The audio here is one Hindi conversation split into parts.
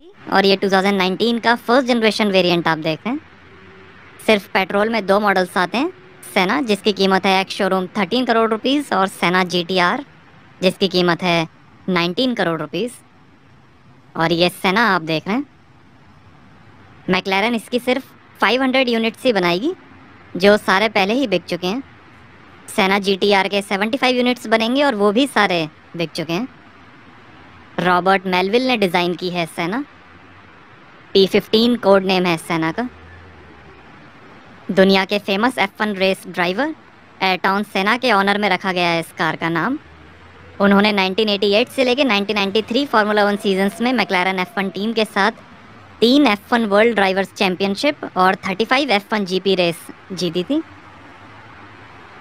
और ये 2019 का फर्स्ट जनरेशन वेरिएंट आप देख रहे हैं। सिर्फ पेट्रोल में दो मॉडल्स आते हैं, सेना जिसकी कीमत है एक्स शोरूम 13 करोड़ रुपीस और सेना जीटीआर जिसकी कीमत है 19 करोड़ रुपीस। और ये सेना आप देख रहे हैं, मैक्लारेन इसकी सिर्फ 500 यूनिट्स ही बनाएगी जो सारे पहले ही बिक चुके हैं। सेना जीटीआर के 75 यूनिट्स बनेंगे और वो भी सारे बिक चुके हैं। रॉबर्ट मेलविल ने डिज़ाइन की है सेना। P15 कोड नेम है सेना का। दुनिया के फेमस F1 रेस ड्राइवर एयरटॉन सेना के ऑनर में रखा गया है इस कार का नाम। उन्होंने 1988 से लेकर 1993 फार्मूला 1 सीजन्स में मैक्लारेन F1 टीम के साथ 3 F1 वर्ल्ड ड्राइवर्स चैंपियनशिप और 35 F1 जीपी रेस जीती थी।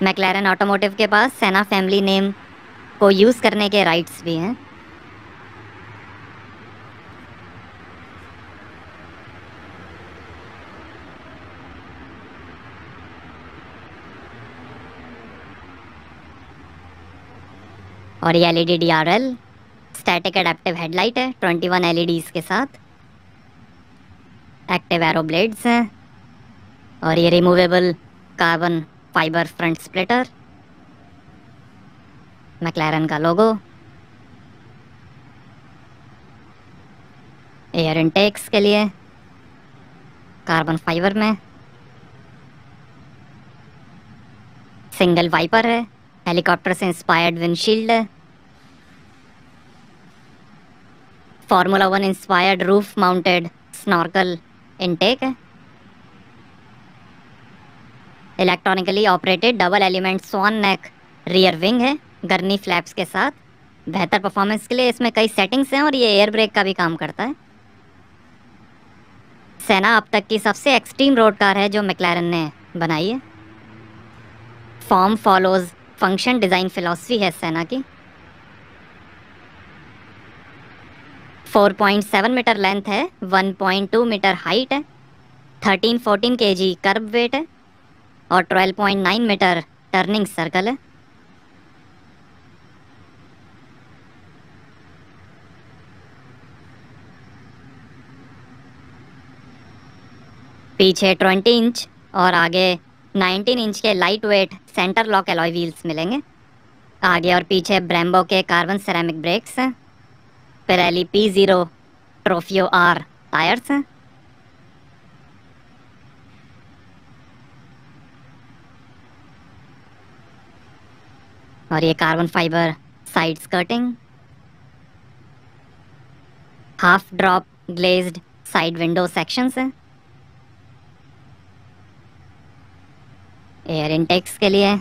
मैक्लारेन ऑटोमोटिव के पास सेना फैमिली नेम को यूज़ करने के राइट्स भी हैं। और ये LED DRL static adaptive headlight है 21 LEDs के साथ। एक्टिव एरो ब्लेड्स हैं और ये removable carbon fibre front splitter. McLaren का लोगो। एयर इनटेक्स के लिए कार्बन फाइबर में। सिंगल वाइपर है, हेलीकॉप्टर से इंस्पायर्ड विंडशील्ड है। Formula 1 inspired roof mounted snorkel intake है। इलेक्ट्रॉनिकली ऑपरेटेड डबल एलिमेंट स्वान नेक रियर विंग है गर्नी फ्लैप्स के साथ। बेहतर परफॉर्मेंस के लिए इसमें कई सेटिंग्स हैं और ये एयर ब्रेक का भी काम करता है। सेना अब तक की सबसे एक्सट्रीम रोड कार है जो मैक्लारेन ने बनाई है। Form follows function design philosophy है सेना की। 4.7 मीटर लेंथ है, 1.2 मीटर हाइट है, 13-14 kg कर्ब वेट है और 12.9 मीटर टर्निंग सर्कल है। पीछे 20 इंच और आगे 19 इंच के light weight centre lock alloy wheels मिलेंगे। आगे और पीछे ब्रेम्बो के कार्बन सेरेमिक ब्रेक्स हैं। Pirelli P0 Trofeo R tyres हैं। और ये carbon fibre side skirting. Half drop glazed side window sections हैं। एयर इनटेक्स के लिए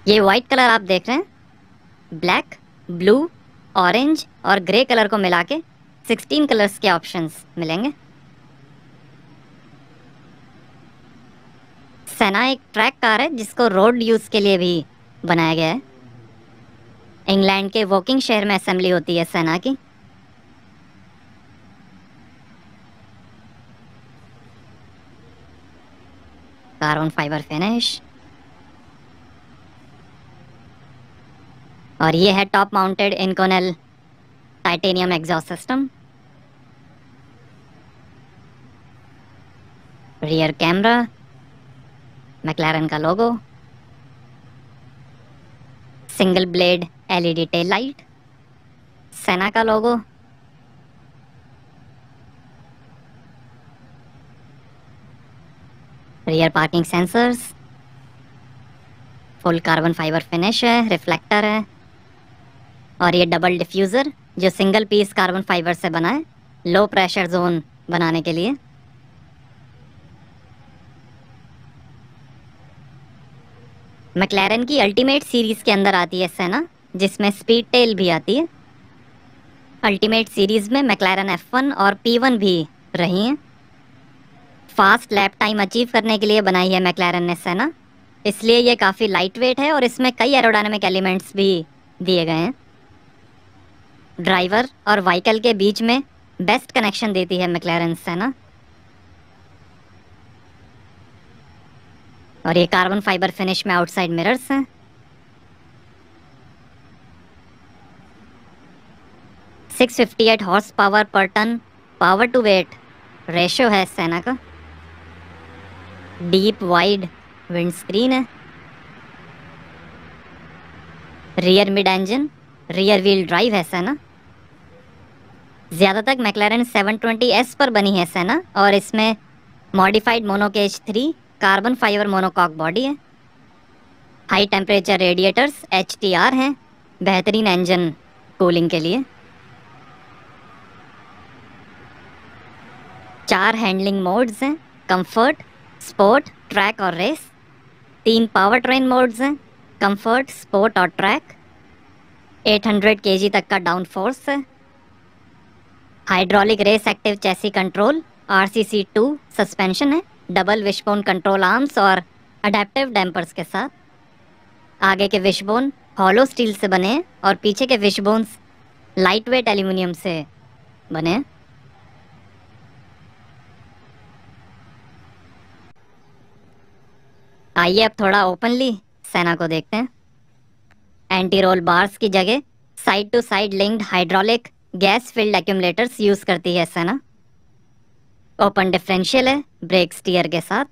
ये वाइट कलर आप देख रहे हैं, ब्लैक, ब्लू, ऑरेंज और ग्रे कलर को मिला के 16 कलर्स के ऑप्शंस मिलेंगे। सेना एक ट्रैक कार है जिसको रोड यूज़ के लिए भी बनाया गया है। इंग्लैंड के वोकिंग शहर में असेंबली होती है सेना की। Carbon fibre finish. और ये है top mounted Inconel titanium exhaust system. Rear camera, McLaren का logo, single blade LED tail light, Senna का logo, rear parking sensors, full carbon fibre finish है, रिफ्लेक्टर है और ये डबल डिफ्यूज़र जो सिंगल पीस कार्बन फाइबर से बना है लो प्रेशर जोन बनाने के लिए। मैक्लारेन की अल्टीमेट सीरीज़ के अंदर आती है सेना जिसमें स्पीड टेल भी आती है। अल्टीमेट सीरीज़ में मैक्लारेन F1 और P1 भी रही हैं। फास्ट लैप टाइम अचीव करने के लिए बनाई है मैक्लारेन ने सेना, इसलिए ये काफ़ी लाइट वेट है और इसमें कई एरोडायनामिक एलिमेंट्स भी दिए गए हैं। ड्राइवर और व्हीकल के बीच में बेस्ट कनेक्शन देती है मैक्लारेन सेना। और ये कार्बन फाइबर फिनिश में आउटसाइड मिरर्स हैं। 658 horsepower per tonne power to weight ratio है सेना का। डीप वाइड विंड स्क्रीन है। Rear mid engine rear wheel drive है सेना। ज़्यादातर मैक्लारेन 720S पर बनी है सेना और इसमें modified monocage 3 carbon fibre monocoque body है। हाई टेम्परेचर रेडिएटर्स HTR हैं, बेहतरीन इंजन कूलिंग के लिए। 4 हैंडलिंग मोड्स हैं, कंफर्ट, स्पोर्ट, ट्रैक और रेस। 3 पावर ट्रेन मोड्स हैं, कंफर्ट, स्पोर्ट और ट्रैक। 800 kg तक का डाउन फोर्स है। Hydraulic race active chassis control RCC2 suspension है, डबल विशबोन कंट्रोल आर्म्स और अडेप्टिव डैम्पर्स के साथ। आगे के विशबोन हॉलो स्टील से बने हैं और पीछे के विशबोन्स लाइट वेट एल्यूमिनियम से बने हैं। आइए अब थोड़ा ओपनली सेना को देखते हैं। एंटी रोल बार्स की जगह side to side linked hydraulic gas filled accumulators use करती है सेना। ओपन डिफरेंशियल है ब्रेक स्टीयर के साथ।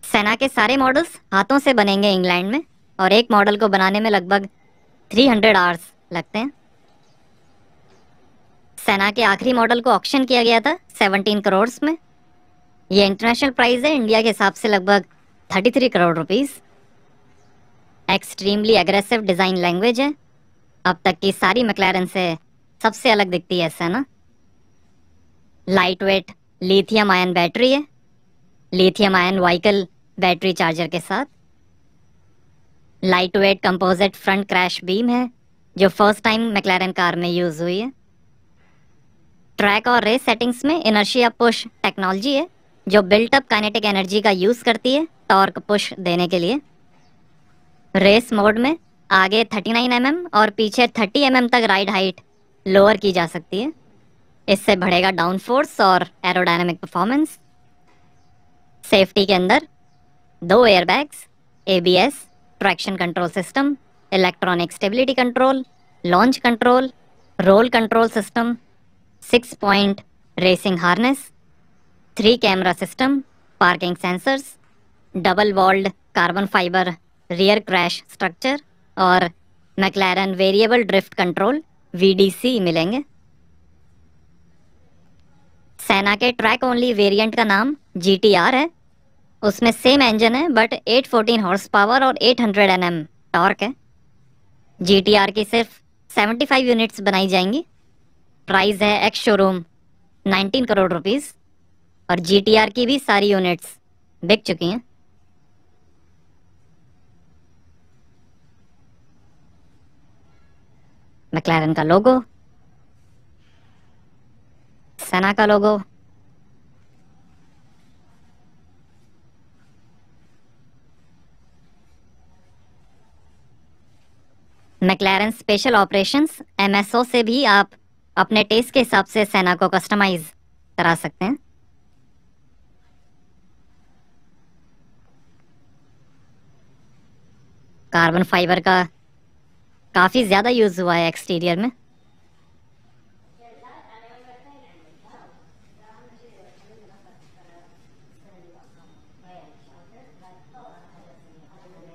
सेना के सारे मॉडल्स हाथों से बनेंगे इंग्लैंड में और एक मॉडल को बनाने में लगभग 300 आवर्स लगते हैं। सेना के आखिरी मॉडल को ऑक्शन किया गया था 17 करोड़ में। ये इंटरनेशनल प्राइस है, इंडिया के हिसाब से लगभग 33 crore rupees. Extremely aggressive design language है, अब तक की सारी मैक्लारेन से सबसे अलग दिखती है Senna. Light weight lithium ion battery है, lithium ion vehicle battery charger के साथ। Light weight composite front crash beam है जो फर्स्ट टाइम मैक्लारेन कार में यूज हुई है। ट्रैक और रेस सेटिंग्स में इनर्शिया पुश टेक्नोलॉजी है जो बिल्ट अप काइनेटिक एनर्जी का यूज करती है टॉर्क पुश देने के लिए। रेस मोड में आगे 39 mm और पीछे 30 mm तक राइड हाइट लोअर की जा सकती है। इससे बढ़ेगा डाउन फोर्स और एरोडायनामिक परफॉर्मेंस। सेफ्टी के अंदर 2 airbags, ABS, traction control system, electronic stability control, launch control, roll control system, 6 point racing harness, 3 camera system, parking sensors, double walled carbon fibre rear crash structure और McLaren variable drift control VDC मिलेंगे। सेना के ट्रैक ओनली वेरिएंट का नाम GTR है। उसमें सेम इंजन है बट 814 हॉर्स पावर और 800 Nm टॉर्क है। GTR की सिर्फ 75 यूनिट्स बनाई जाएंगी। प्राइस है एक्स शोरूम 19 करोड़ रुपीस और GTR की भी सारी यूनिट्स बिक चुकी हैं। मैक्लारेन का लोगो, सेना का लोगो, मैक्लारेन स्पेशल ऑपरेशंस MSO से भी आप अपने टेस्ट के हिसाब से सेना को कस्टमाइज करा सकते हैं। कार्बन फाइबर का काफ़ी ज़्यादा यूज़ हुआ है एक्सटीरियर में।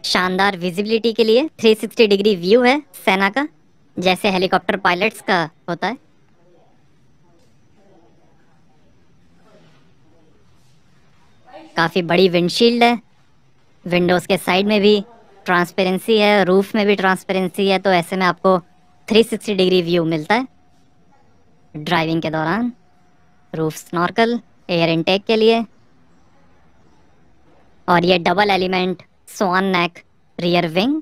शानदार विजिबिलिटी के लिए 360 डिग्री व्यू है सेना का, जैसे हेलीकॉप्टर पायलट्स का होता है। काफ़ी बड़ी विंडशील्ड है, विंडोज़ के साइड में भी ट्रांसपेरेंसी है, रूफ में भी ट्रांसपेरेंसी है, तो ऐसे में आपको 360 डिग्री व्यू मिलता है ड्राइविंग के दौरान। रूफ स्नॉर्कल एयर इनटेक के लिए और ये डबल एलिमेंट स्वान नेक रियर विंग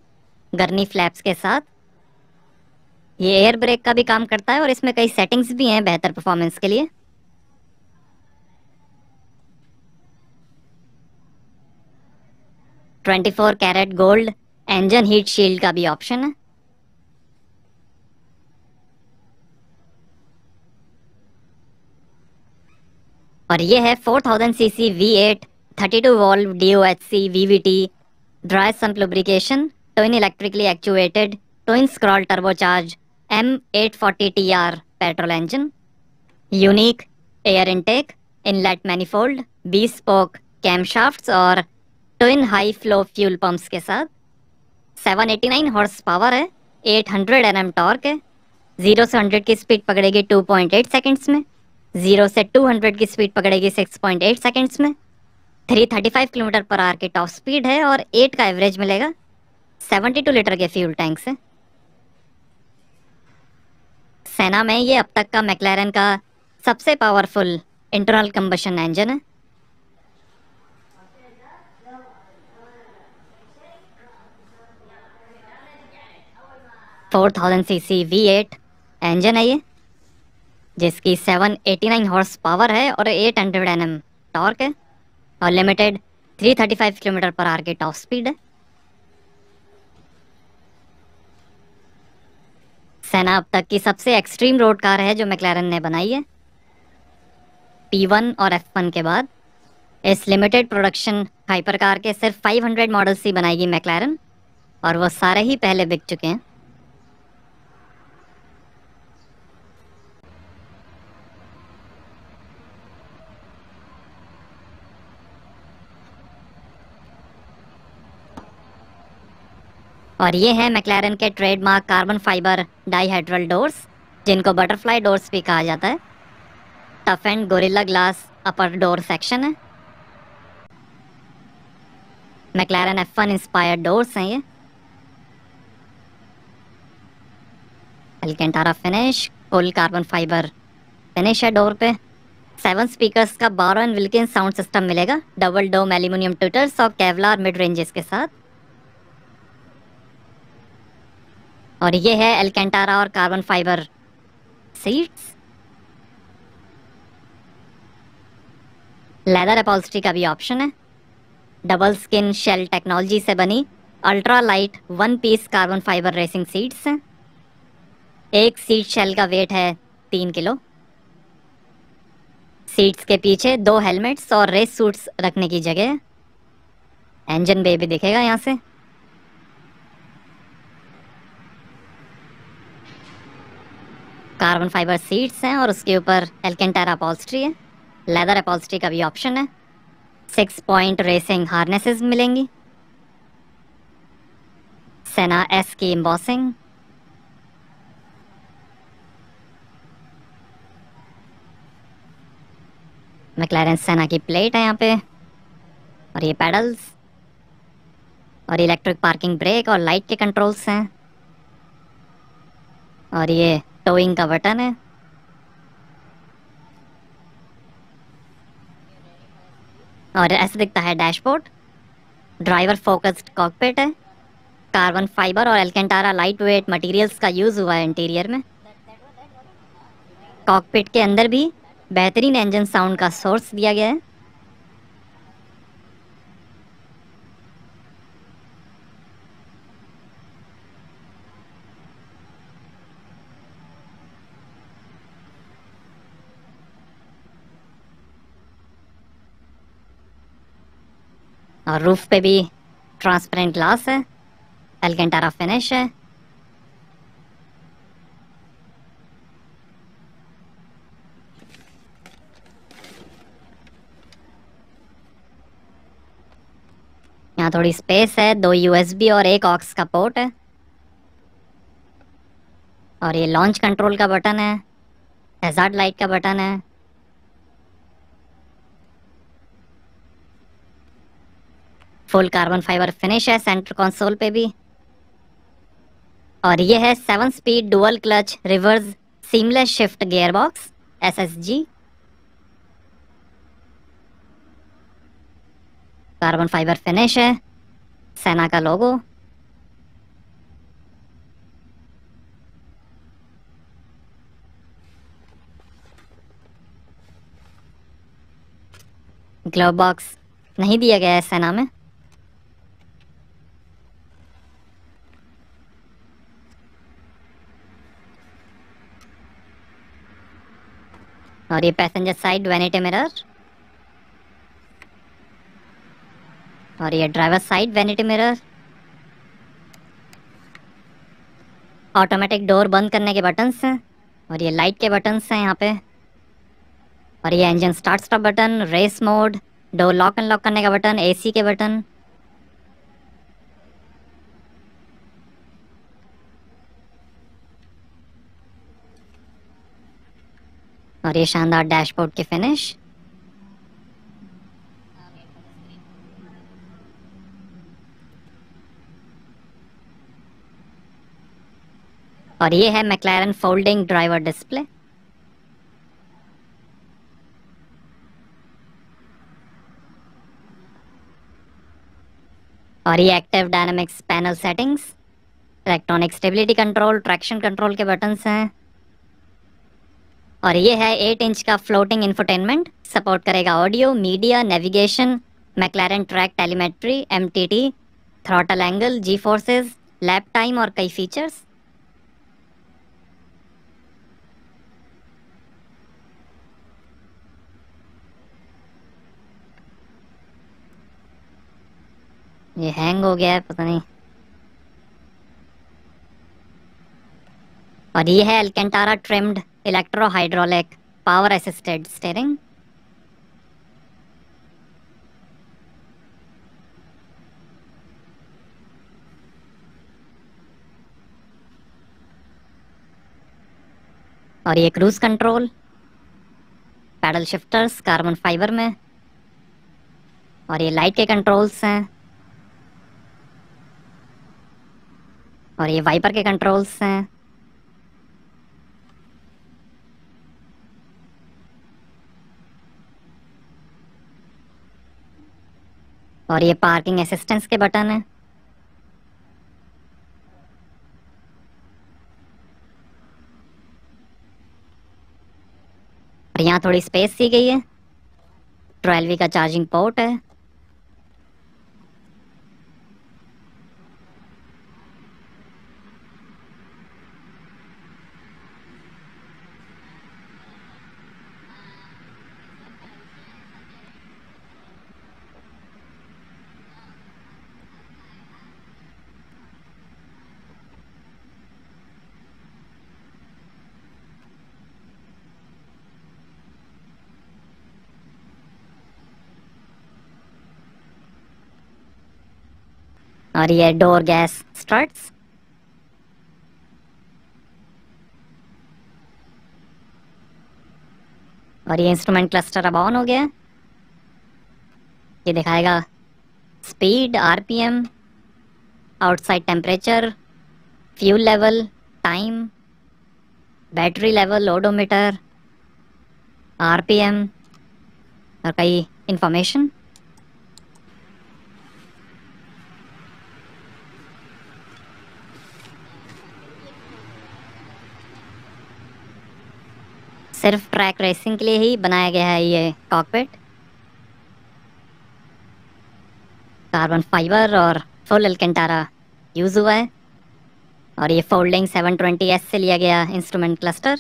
गर्नी फ्लैप्स के साथ। ये एयर ब्रेक का भी काम करता है और इसमें कई सेटिंग्स भी हैं बेहतर परफॉर्मेंस के लिए। $24 carat gold engine heat shield का भी ऑप्शन है। और ये है 4000 cc V8 32 valve DOHC VVT dry sump lubrication twin electrically actuated twin scroll turbocharge M840TR petrol engine, unique air intake, inlet manifold, bespoke camshafts और twin high flow fuel pumps के साथ। 789 हॉर्स पावर है, 800 Nm टॉर्क है, 0 से 100 की स्पीड पकड़ेगी 2.8 सेकेंड्स में, 0 से 200 की स्पीड पकड़ेगी 6.8 सेकेंड्स में, 335 किलोमीटर पर आवर की टॉप स्पीड है और 8 का एवरेज मिलेगा 72 लीटर के फ्यूल टैंक से। सेना में ये अब तक का मैक्लारेन का सबसे पावरफुल इंटरनल कंबशन इंजन है। 4000 सीसी V8 इंजन है ये, जिसकी 789 हॉर्स पावर है और 800 Nm टॉर्क है और लिमिटेड 335 किलोमीटर पर आवर की टॉप स्पीड है। सेना अब तक की सबसे एक्सट्रीम रोड कार है जो मैक्लारेन ने बनाई है। P1 और F1 के बाद इस लिमिटेड प्रोडक्शन हाइपर कार के सिर्फ 500 मॉडल्स ही बनाएगी मैक्लारेन, और वो सारे ही पहले बिक चुके हैं। और ये है मैक्लारेन के trademark carbon fibre dihedral doors, जिनको बटरफ्लाई डोर्स भी कहा जाता है। Tough and Gorilla glass upper door section है। मैक्लारेन F1 इंस्पायर्ड डोर्स हैं ये। Alcantara finish, full carbon fibre finish है डोर पे। 7 स्पीकर्स का Bowers and Wilkins sound system मिलेगा, डबल डोम एल्यूमिनियम ट्विटर्स और केवलार मिड रेंजेस के साथ। और ये है एल्केंटारा और carbon fibre seats. Leather upholstery का भी ऑप्शन है। डबल स्किन शेल टेक्नोलॉजी से बनी ultra light 1 piece carbon fibre racing seats हैं। एक सीट शेल का वेट है 3 किलो। सीट्स के पीछे 2 हेलमेट्स और रेस सूट्स रखने की जगह है। इंजन बे भी दिखेगा यहाँ से। कार्बन फाइबर सीट्स हैं और उसके ऊपर एल्केंटारा अपॉल्स्ट्री है। लेदर अपॉल्स्ट्री का भी ऑप्शन है। 6 पॉइंट रेसिंग हार्नेसेस मिलेंगी। सेना S की एम्बॉसिंग। मैक्लारेन सेना की प्लेट है यहाँ पे, और ये पैडल्स और इलेक्ट्रिक पार्किंग ब्रेक और लाइट के कंट्रोल्स हैं, और ये टोइंग का बटन है। और ऐसे दिखता है डैशबोर्ड। ड्राइवर फोकस्ड कॉकपिट है। कार्बन फाइबर और एल्केंटारा लाइट वेट मटेरियल्स का यूज हुआ है इंटीरियर में। कॉकपिट के अंदर भी बेहतरीन इंजन साउंड का सोर्स दिया गया है। और रूफ पे भी ट्रांसपेरेंट ग्लास है। एल्केंटारा फिनिश है। यहाँ थोड़ी स्पेस है, 2 USB और 1 ऑक्स का पोर्ट है। और ये लॉन्च कंट्रोल का बटन है। हैजार्ड लाइट का बटन है। फुल कार्बन फाइबर फिनिश है सेंटर कंसोल पे भी। और ये है 7 speed dual clutch reverse seamless shift gear box SSG। Carbon fibre finish है, सेना का लोगो। ग्लव बॉक्स नहीं दिया गया है सेना में। और ये पैसेंजर साइड वैनिटी मिरर, और ये driver side vanity mirror. Automatic door बंद करने के बटन्स हैं और ये लाइट के बटन्स हैं यहाँ पे। और ये engine start stop button, race mode, door lock unlock करने का बटन, एसी के बटन। और ये शानदार डैशबोर्ड की फिनिश। और ये है मैक्लारन फोल्डिंग ड्राइवर डिस्प्ले। और ये active dynamics panel settings, electronic stability control, traction control के बटन्स हैं। और ये है 8 इंच का फ्लोटिंग इंफोटेनमेंट, सपोर्ट करेगा audio, media, navigation, McLaren track telemetry, MTT, throttle angle, G forces, lap time और कई फीचर्स। ये हैंग हो गया है, पता नहीं। और ये है Alcantara trimmed electro hydraulic power assisted steering. और ये cruise control, paddle shifters carbon fibre में। और ये लाइट के कंट्रोल्स हैं। और ये वाइपर के कंट्रोल्स हैं। और ये पार्किंग असिस्टेंस के बटन है। और यहाँ थोड़ी स्पेस दी गई है। 12V का चार्जिंग पोर्ट है। और ये डोर गैस स्ट्रट्स। और ये इंस्ट्रूमेंट क्लस्टर अब ऑन हो गया है। ये दिखाएगा speed, RPM, outside temperature, fuel level, time, battery level, odometer, RPM और कई इंफॉर्मेशन। सिर्फ ट्रैक रेसिंग के लिए ही बनाया गया है ये कॉकपिट। कार्बन फाइबर और फुल अल्केंटारा यूज हुआ है। और ये फोल्डिंग 720S से लिया गया इंस्ट्रूमेंट क्लस्टर।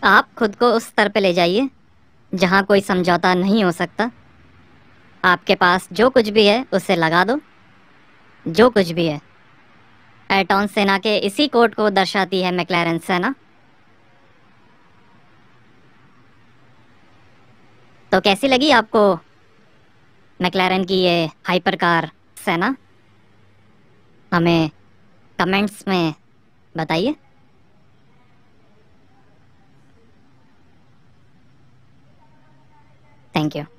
आप खुद को उस स्तर पे ले जाइए जहाँ कोई समझौता नहीं हो सकता। आपके पास जो कुछ भी है उसे लगा दो, जो कुछ भी है। एटॉन सेना के इसी कोड को दर्शाती है मैक्लारन सेना। तो कैसी लगी आपको मैक्लारन की ये हाइपर कार सेना? हमें कमेंट्स में बताइए। Thank you.